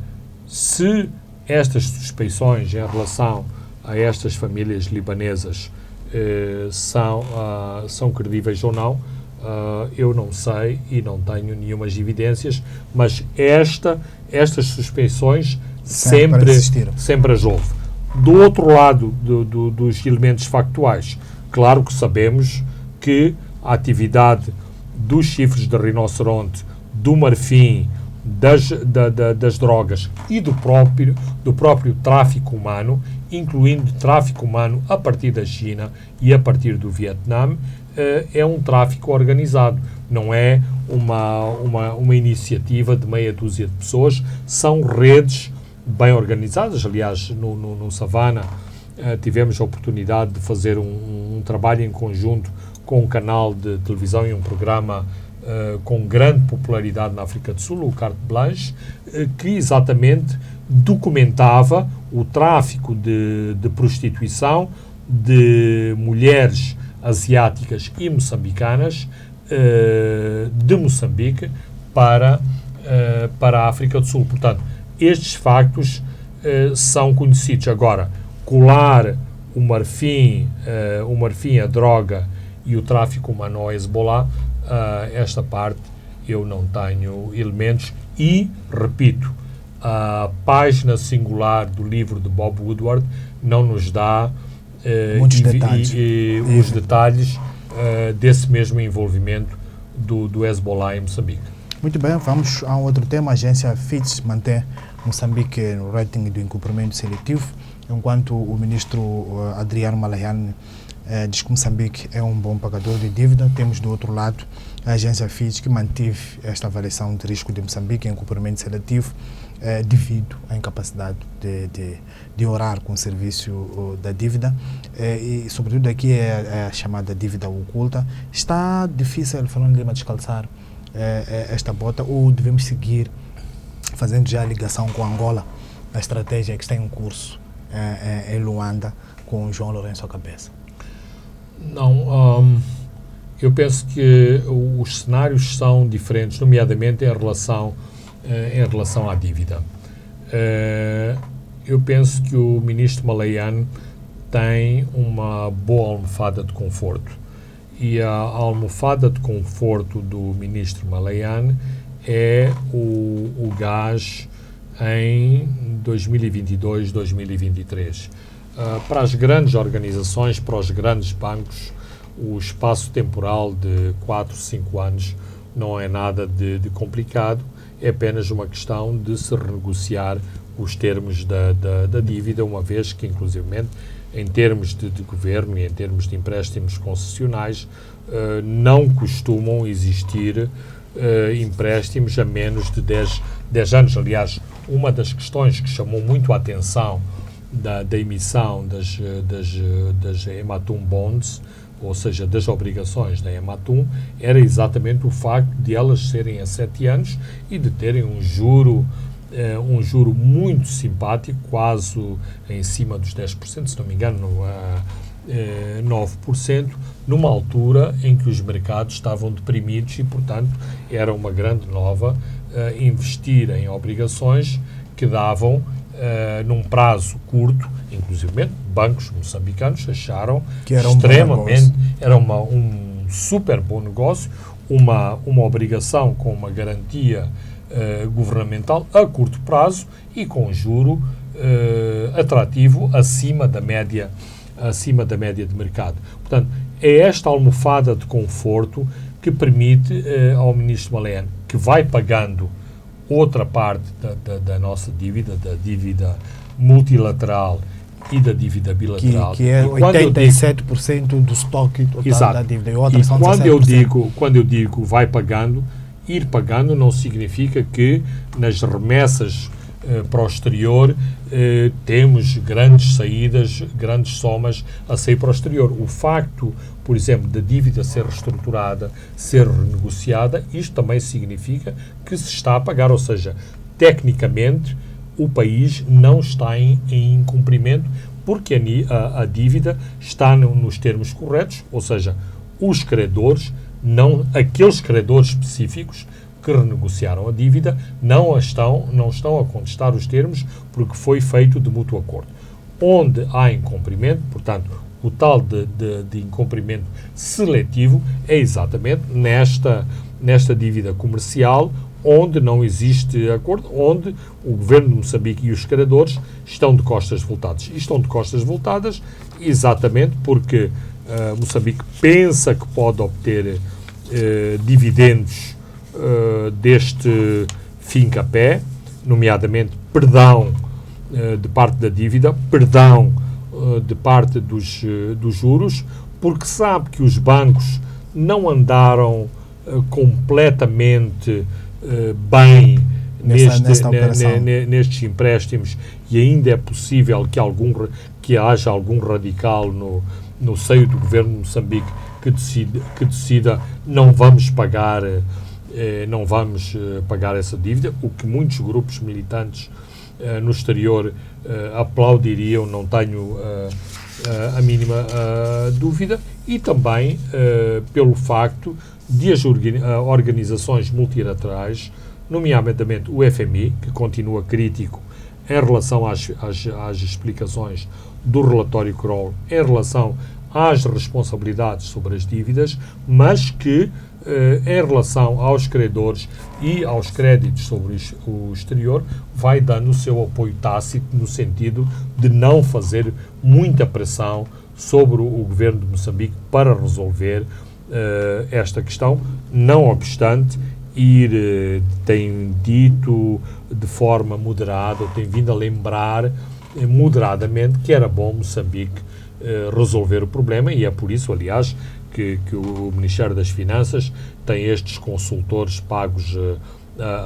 Speaker 3: se estas suspeições em relação a estas famílias libanesas são credíveis ou não, eu não sei e não tenho nenhumas evidências, mas estas suspeições sempre as houve. Do outro lado dos elementos factuais, claro que sabemos que a atividade dos chifres de rinoceronte, do marfim, das drogas e do próprio tráfico humano, incluindo tráfico humano a partir da China e a partir do Vietnã, é um tráfico organizado. Não é uma iniciativa de meia dúzia de pessoas, são redes bem organizadas. Aliás, no Savana tivemos a oportunidade de fazer um trabalho em conjunto com um canal de televisão e um programa com grande popularidade na África do Sul, o Carte Blanche, que exatamente documentava o tráfico de prostituição de mulheres asiáticas e moçambicanas de Moçambique para a África do Sul. Portanto, estes factos são conhecidos. Agora, colar o marfim, a droga e o tráfico humano ao Hezbollah, esta parte eu não tenho elementos e, repito, a página singular do livro de Bob Woodward não nos dá os detalhes desse mesmo envolvimento do Hezbollah em Moçambique.
Speaker 2: Muito bem, vamos a um outro tema. A agência Fitch mantém Moçambique no rating do incumprimento seletivo, enquanto o ministro Adriano Malayane diz que Moçambique é um bom pagador de dívida. Temos do outro lado a agência Fitch, que manteve esta avaliação de risco de Moçambique em cumprimento seletivo devido à incapacidade de orar com o serviço da dívida e, sobretudo, aqui é a chamada dívida oculta. Está difícil, Fernando Lima, descalçar esta bota, ou devemos seguir fazendo já a ligação com Angola, a estratégia que está em curso em Luanda com o João Lourenço à cabeça?
Speaker 3: Não, eu penso que os cenários são diferentes, nomeadamente em relação à dívida. Eu penso que o ministro Malayane tem uma boa almofada de conforto, e a almofada de conforto do ministro Malayane é o gás em 2022, 2023. Para as grandes organizações, para os grandes bancos, o espaço temporal de 4, 5 anos não é nada de complicado, é apenas uma questão de se renegociar os termos da dívida, uma vez que, inclusivamente, em termos de governo e em termos de empréstimos concessionais, não costumam existir empréstimos a menos de 10 anos. Aliás, uma das questões que chamou muito a atenção da emissão das Ematum Bonds, ou seja, das obrigações da Ematum, era exatamente o facto de elas serem a 7 anos e de terem um juro muito simpático, quase em cima dos 10%, se não me engano, 9%, numa altura em que os mercados estavam deprimidos e, portanto, era uma grande nova investir em obrigações que davam, num prazo curto, inclusive bancos moçambicanos acharam que era um super bom negócio, uma obrigação com uma garantia governamental a curto prazo e com juro atrativo acima da média de mercado. Portanto, é esta almofada de conforto que permite ao Ministro Malén, que vai pagando outra parte da nossa dívida, da dívida multilateral e da dívida bilateral.
Speaker 2: Que é 87% do estoque total da dívida.
Speaker 3: Quando eu digo vai pagando, ir pagando não significa que nas remessas para o exterior temos grandes saídas, grandes somas a sair para o exterior. O facto, por exemplo, da dívida ser reestruturada, ser renegociada, isto também significa que se está a pagar, ou seja, tecnicamente o país não está em incumprimento porque a dívida está nos termos corretos, ou seja, os credores, aqueles credores específicos que renegociaram a dívida não estão a contestar os termos porque foi feito de mútuo acordo. Onde há incumprimento, portanto, o tal de incumprimento seletivo é exatamente nesta dívida comercial onde não existe acordo, onde o governo de Moçambique e os credores estão de costas voltadas. E estão de costas voltadas exatamente porque Moçambique pensa que pode obter dividendos deste fincapé, nomeadamente perdão de parte da dívida, perdão de parte dos juros, porque sabe que os bancos não andaram completamente bem nestes empréstimos e ainda é possível que haja algum radical no seio do governo de Moçambique que decida não vamos pagar essa dívida, o que muitos grupos militantes no exterior aplaudiriam, não tenho a mínima dúvida, e também pelo facto de as organizações multilaterais, nomeadamente o FMI, que continua crítico em relação às explicações do relatório Kroll, em relação às responsabilidades sobre as dívidas, mas que em relação aos credores e aos créditos sobre o exterior, vai dando o seu apoio tácito no sentido de não fazer muita pressão sobre o governo de Moçambique para resolver esta questão, não obstante tem dito de forma moderada, ou tem vindo a lembrar moderadamente que era bom Moçambique resolver o problema, e é por isso, aliás, que o Ministério das Finanças tem estes consultores pagos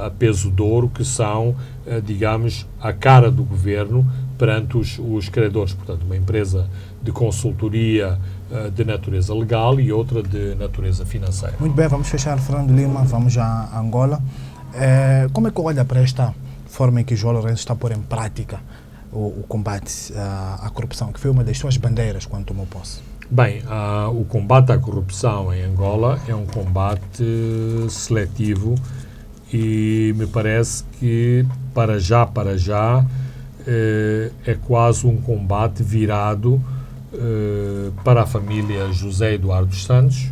Speaker 3: a peso de ouro, que são, digamos, a cara do governo perante os credores. Portanto, uma empresa de consultoria de natureza legal e outra de natureza financeira.
Speaker 2: Muito bem, vamos fechar, Fernando Lima, vamos a Angola. Como é que olha para esta forma em que João Lourenço está a pôr em prática o combate à corrupção, que foi uma das suas bandeiras quando tomou posse?
Speaker 3: Bem, o combate à corrupção em Angola é um combate seletivo e me parece que para já é quase um combate virado para a família José Eduardo dos Santos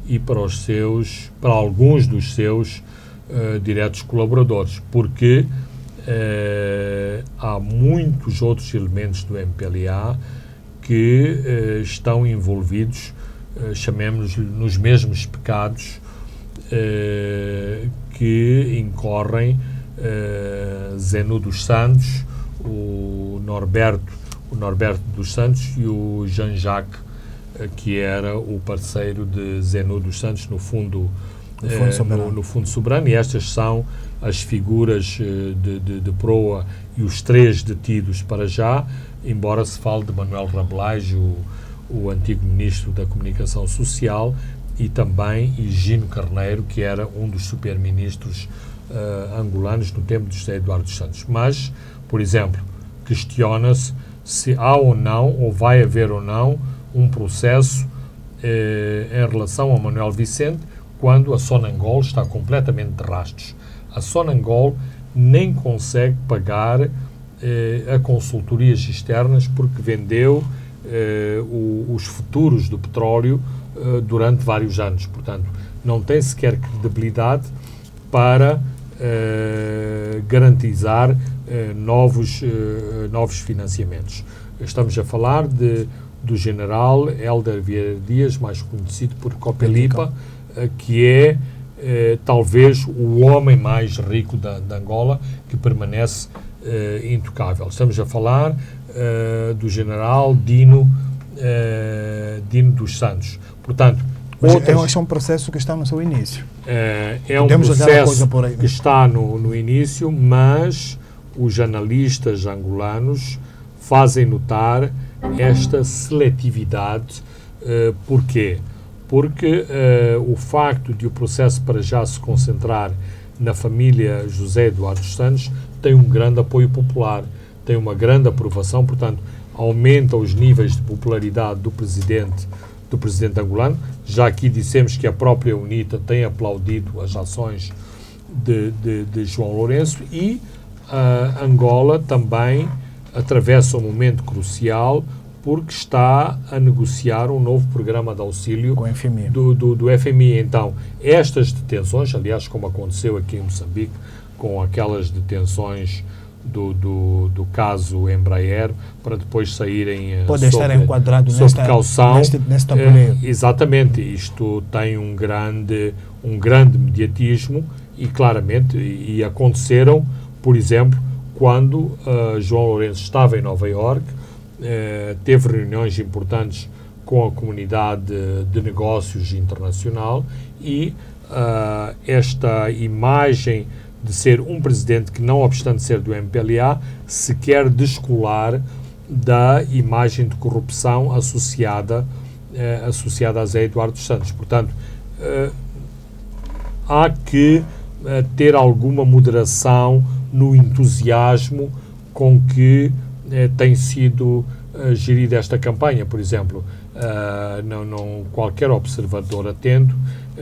Speaker 3: e para alguns dos seus diretos colaboradores, porque há muitos outros elementos do MPLA que estão envolvidos, chamemos-lhe, nos mesmos pecados que incorrem Zenu dos Santos, o Norberto dos Santos e o Jean-Jacques, que era o parceiro de Zenu dos Santos no Fundo Soberano, e estas são as figuras de proa e os 3 detidos para já, embora se fale de Manuel Rabelais, o antigo ministro da Comunicação Social, e também Higino Carneiro, que era um dos superministros angolanos no tempo de José Eduardo dos Santos. Mas, por exemplo, questiona-se se há ou não, ou vai haver ou não, um processo em relação a Manuel Vicente, quando a Sonangol está completamente de rastros. A Sonangol nem consegue pagar a consultorias externas porque vendeu os futuros do petróleo durante vários anos. Portanto, não tem sequer credibilidade para garantizar novos financiamentos. Estamos a falar do general Hélder Vieira Dias, mais conhecido por Copelipa, que é talvez o homem mais rico da Angola, que permanece intocável. Estamos a falar do general Dino dos Santos. Portanto,
Speaker 2: é um processo que está no seu início.
Speaker 3: É um processo que está no início, mas os analistas angolanos fazem notar esta seletividade. Porquê? Porque o facto de o processo para já se concentrar na família José Eduardo dos Santos tem um grande apoio popular, tem uma grande aprovação, portanto, aumenta os níveis de popularidade do presidente angolano. Já aqui dissemos que a própria UNITA tem aplaudido as ações de João Lourenço, e Angola também atravessa um momento crucial porque está a negociar um novo programa de auxílio do FMI. Então, estas detenções, aliás, como aconteceu aqui em Moçambique, com aquelas detenções do caso Embraer, para depois saírem
Speaker 2: pode estar enquadrado
Speaker 3: sob caução.
Speaker 2: Neste tabuleiro.
Speaker 3: Exatamente, isto tem um grande mediatismo e claramente, e aconteceram, por exemplo, quando João Lourenço estava em Nova Iorque, teve reuniões importantes com a comunidade de negócios internacional, e esta imagem de ser um presidente que, não obstante ser do MPLA, se quer descolar da imagem de corrupção associada a Zé Eduardo dos Santos. Portanto, há que ter alguma moderação no entusiasmo com que tem sido gerida esta campanha. Por exemplo, qualquer observador atento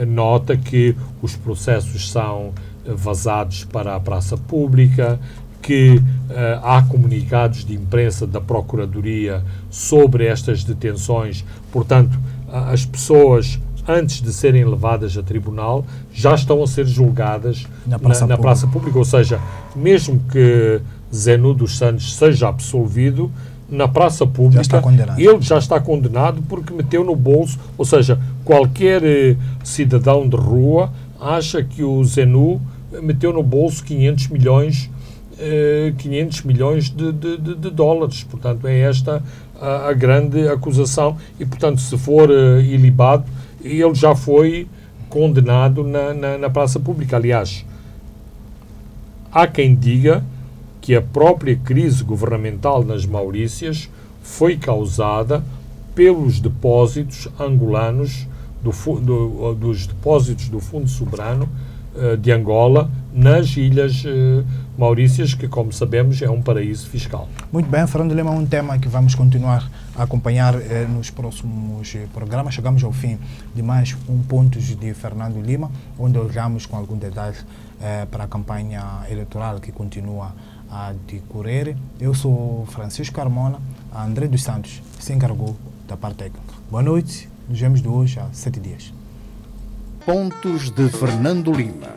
Speaker 3: nota que os processos são vazados para a praça pública, que há comunicados de imprensa da Procuradoria sobre estas detenções. Portanto, as pessoas, antes de serem levadas a tribunal, já estão a ser julgadas na praça pública. Ou seja, mesmo que Zenu dos Santos seja absolvido, na praça pública ele já está condenado porque meteu no bolso. Ou seja, qualquer cidadão de rua acha que o Zenu meteu no bolso 500 milhões de dólares. Portanto, é esta a grande acusação, e, portanto, se for ilibado, ele já foi condenado na praça pública. Aliás, há quem diga que a própria crise governamental nas Maurícias foi causada pelos depósitos angolanos, dos depósitos do Fundo Soberano de Angola nas Ilhas Maurícias, que, como sabemos, é um paraíso fiscal.
Speaker 2: Muito bem, Fernando Lima, um tema que vamos continuar a acompanhar nos próximos programas. Chegamos ao fim de mais um Pontos de Fernando Lima, onde olhamos com algum detalhe para a campanha eleitoral que continua a decorrer. Eu sou Francisco Carmona, a André dos Santos se encarregou da parte técnica. Boa noite, nos vemos de hoje a 7 dias.
Speaker 1: Pontos de Fernando Lima.